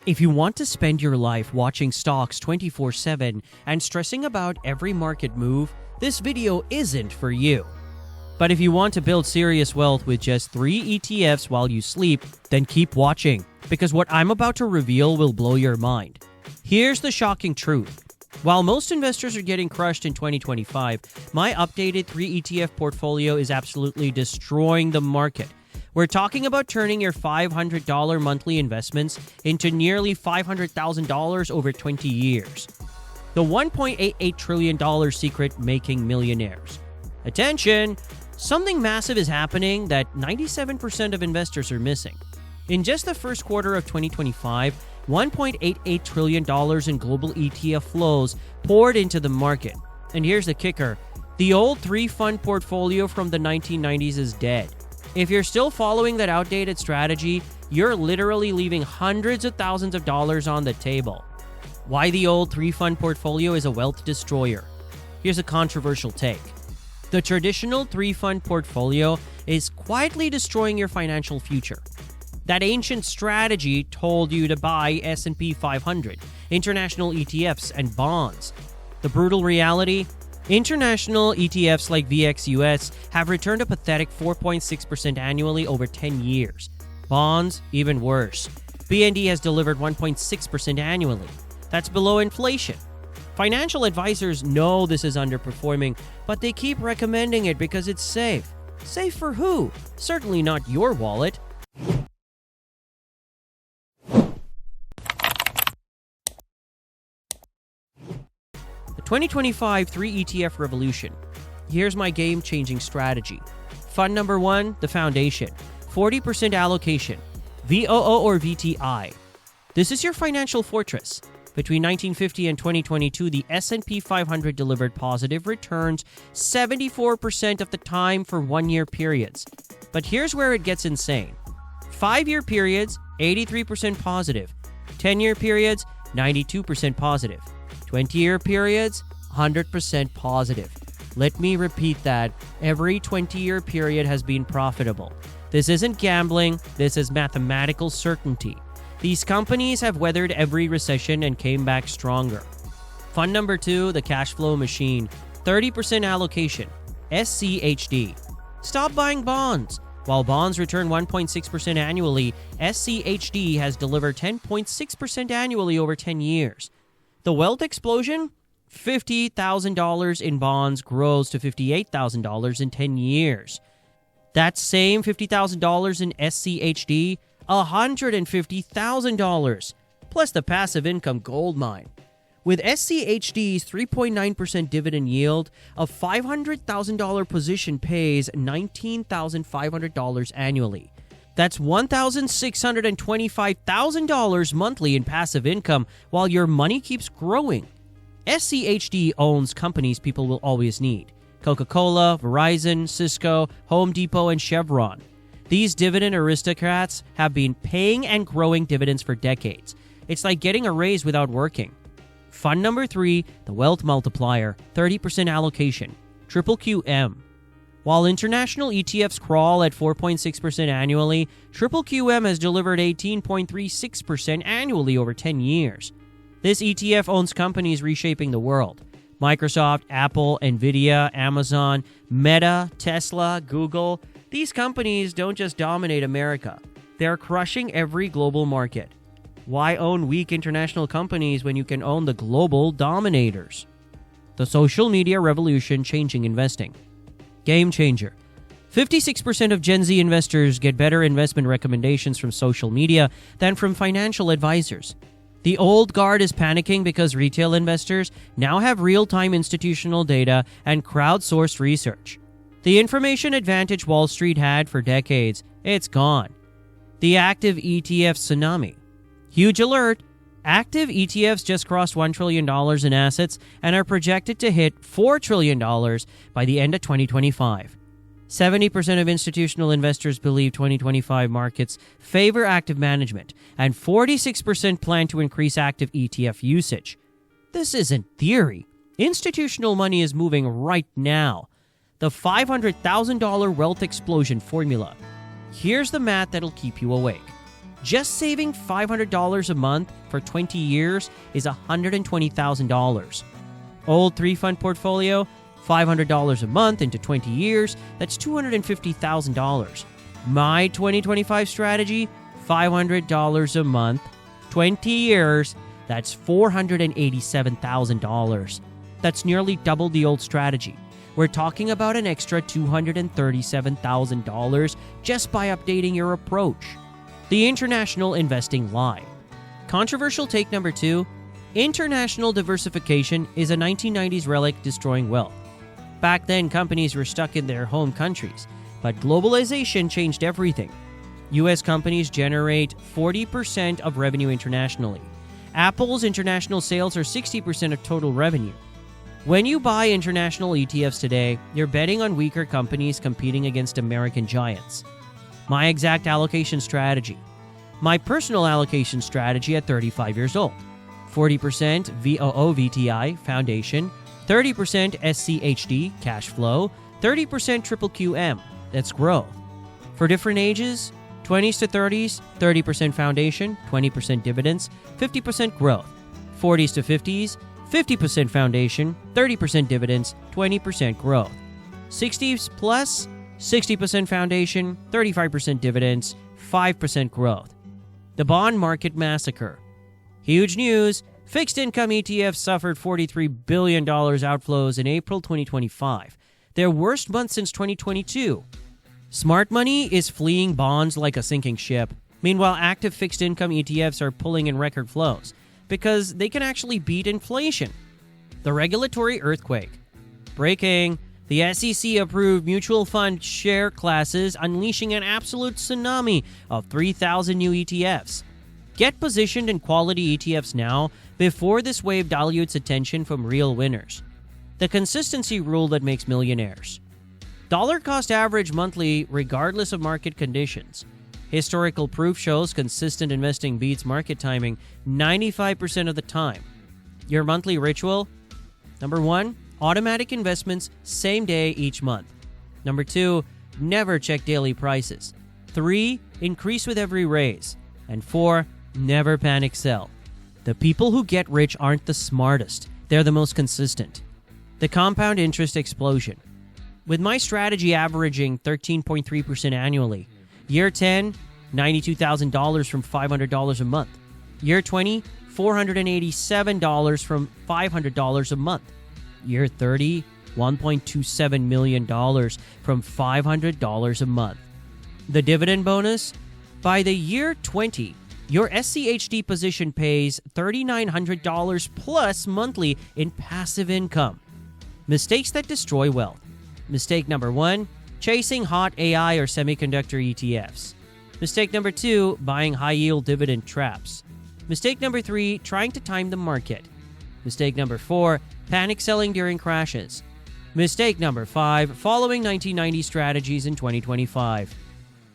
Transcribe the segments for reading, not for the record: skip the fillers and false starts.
If you want to spend your life watching stocks 24/7 and stressing about every market move, this video isn't for you. But if you want to build serious wealth with just 3 ETFs while you sleep, then keep watching, because what I'm about to reveal will blow your mind. Here's the shocking truth. While most investors are getting crushed in 2025, my updated 3 ETF portfolio is absolutely destroying the market. We're talking about turning your $500 monthly investments into nearly $500,000 over 20 years. The $1.88 trillion secret making millionaires. Attention! Something massive is happening that 97% of investors are missing. In just the first quarter of 2025, $1.88 trillion in global ETF flows poured into the market. And here's the kicker. The old 3-fund portfolio from the 1990s is dead. If you're still following that outdated strategy, you're literally leaving hundreds of thousands of dollars on the table. Why the old 3-fund portfolio is a wealth destroyer? Here's a controversial take. The traditional 3-fund portfolio is quietly destroying your financial future. That ancient strategy told you to buy S&P 500, international ETFs, and bonds. The brutal reality? International ETFs like VXUS have returned a pathetic 4.6% annually over 10 years. Bonds, even worse. BND has delivered 1.6% annually. That's below inflation. Financial advisors know this is underperforming, but they keep recommending it because it's safe. Safe for who? Certainly not your wallet. The 2025 3 ETF revolution. Here's my game-changing strategy. Fund number 1, the foundation. 40% allocation. VOO or VTI. This is your financial fortress. Between 1950 and 2022, the S&P 500 delivered positive returns 74% of the time for 1-year periods. But here's where it gets insane. 5-year periods, 83% positive. 10-year periods, 92% positive. 20-year periods, 100% positive. Let me repeat that. Every 20-year period has been profitable. This isn't gambling. This is mathematical certainty. These companies have weathered every recession and came back stronger. Fund number 2, the cash flow machine. 30% allocation. SCHD. Stop buying bonds. While bonds return 1.6% annually, SCHD has delivered 10.6% annually over 10 years. The wealth explosion? $50,000 in bonds grows to $58,000 in 10 years. That same $50,000 in SCHD, $150,000, plus the passive income goldmine. With SCHD's 3.9% dividend yield, a $500,000 position pays $19,500 annually. That's $1,625,000 monthly in passive income while your money keeps growing. SCHD owns companies people will always need. Coca-Cola, Verizon, Cisco, Home Depot, and Chevron. These dividend aristocrats have been paying and growing dividends for decades. It's like getting a raise without working. Fund number 3, the Wealth Multiplier, 30% allocation. QQQM. While international ETFs crawl at 4.6% annually, QQQM has delivered 18.36% annually over 10 years. This ETF owns companies reshaping the world. Microsoft, Apple, Nvidia, Amazon, Meta, Tesla, Google. These companies don't just dominate America. They're crushing every global market. Why own weak international companies when you can own the global dominators? The social media revolution changing investing. Game changer. 56% of Gen Z investors get better investment recommendations from social media than from financial advisors. The old guard is panicking because retail investors now have real-time institutional data and crowdsourced research. The information advantage Wall Street had for decades, it's gone. The active ETF tsunami. Huge alert! Active ETFs just crossed $1 trillion in assets and are projected to hit $4 trillion by the end of 2025. 70% of institutional investors believe 2025 markets favor active management, and 46% plan to increase active ETF usage. This isn't theory. Institutional money is moving right now. The $500,000 wealth explosion formula. Here's the math that'll keep you awake. Just saving $500 a month for 20 years is $120,000. Old 3-fund portfolio, $500 a month into 20 years, that's $250,000. My 2025 strategy, $500 a month, 20 years, that's $487,000. That's nearly double the old strategy. We're talking about an extra $237,000 just by updating your approach. The International Investing Lie. Controversial take number 2, international diversification is a 1990s relic destroying wealth. Back then, companies were stuck in their home countries, but globalization changed everything. U.S. companies generate 40% of revenue internationally. Apple's international sales are 60% of total revenue. When you buy international ETFs today, you're betting on weaker companies competing against American giants. My exact allocation strategy. My personal allocation strategy at 35 years old. 40% VOO VTI Foundation, 30% SCHD Cash Flow, 30% QQQM, that's growth. For different ages, 20s to 30s, 30% Foundation, 20% dividends, 50% growth. 40s to 50s, 50% Foundation, 30% dividends, 20% growth. 60s plus, 60% Foundation, 35% dividends, 5% growth. The bond market massacre. Huge news, fixed income ETFs suffered $43 billion outflows in April 2025, their worst month since 2022. Smart money is fleeing bonds like a sinking ship. Meanwhile, active fixed income ETFs are pulling in record flows because they can actually beat inflation. The regulatory earthquake. Breaking. The SEC approved mutual fund share classes, unleashing an absolute tsunami of 3,000 new ETFs. Get positioned in quality ETFs now before this wave dilutes attention from real winners. The consistency rule that makes millionaires. Dollar cost average monthly regardless of market conditions. Historical proof shows consistent investing beats market timing 95% of the time. Your monthly ritual? Number 1, automatic investments same day each month. Number 2, never check daily prices. 3, increase with every raise. And 4, never panic sell. The people who get rich aren't the smartest. They're the most consistent. The compound interest explosion. With my strategy averaging 13.3% annually, year 10, $92,000 from $500 a month. Year 20, $487 from $500 a month. Year 30, $1.27 million from $500 a month. The dividend bonus? By the year 20, your SCHD position pays $3,900 plus monthly in passive income. Mistakes that destroy wealth. Mistake number 1, chasing hot AI or semiconductor ETFs. Mistake number 2, buying high-yield dividend traps. Mistake number 3, trying to time the market. Mistake number 4, panic selling during crashes. Mistake number 5, following 1990 strategies in 2025.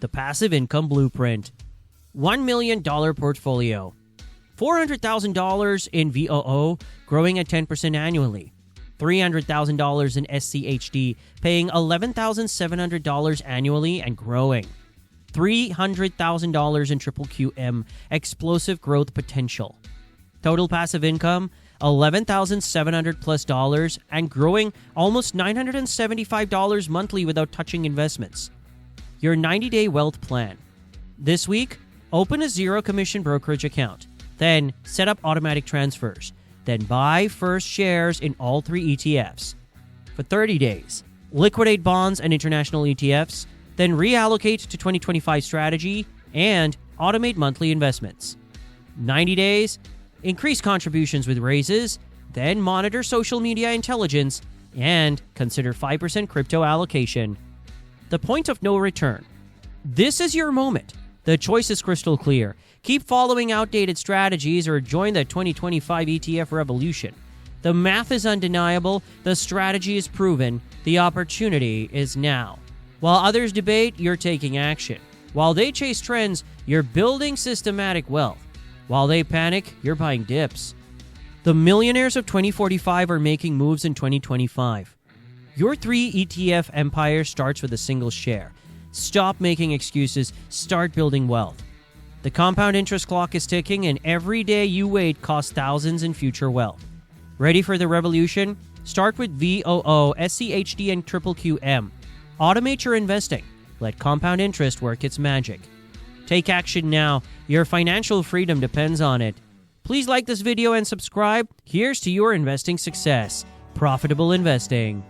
The passive income blueprint. $1 million portfolio. $400,000 in VOO, growing at 10% annually. $300,000 in SCHD, paying $11,700 annually and growing. $300,000 in QQQM, explosive growth potential. Total passive income, $11,700 plus dollars and growing almost $975 monthly without touching investments. Your 90-day wealth plan. This week, open a zero-commission brokerage account. Then set up automatic transfers. Then buy first shares in all 3 ETFs. For 30 days, liquidate bonds and international ETFs, then reallocate to 2025 strategy and automate monthly investments. 90 days, increase contributions with raises, then monitor social media intelligence, and consider 5% crypto allocation. The point of no return. This is your moment. The choice is crystal clear. Keep following outdated strategies or join the 2025 ETF revolution. The math is undeniable, the strategy is proven, the opportunity is now. While others debate, you're taking action. While they chase trends, you're building systematic wealth. While they panic, you're buying dips. The millionaires of 2045 are making moves in 2025. Your 3 ETF empire starts with a single share. Stop making excuses. Start building wealth. The compound interest clock is ticking, and every day you wait costs thousands in future wealth. Ready for the revolution? Start with VOO, SCHD, and QQQM. Automate your investing. Let compound interest work its magic. Take action now. Your financial freedom depends on it. Please like this video and subscribe. Here's to your investing success. Profitable investing.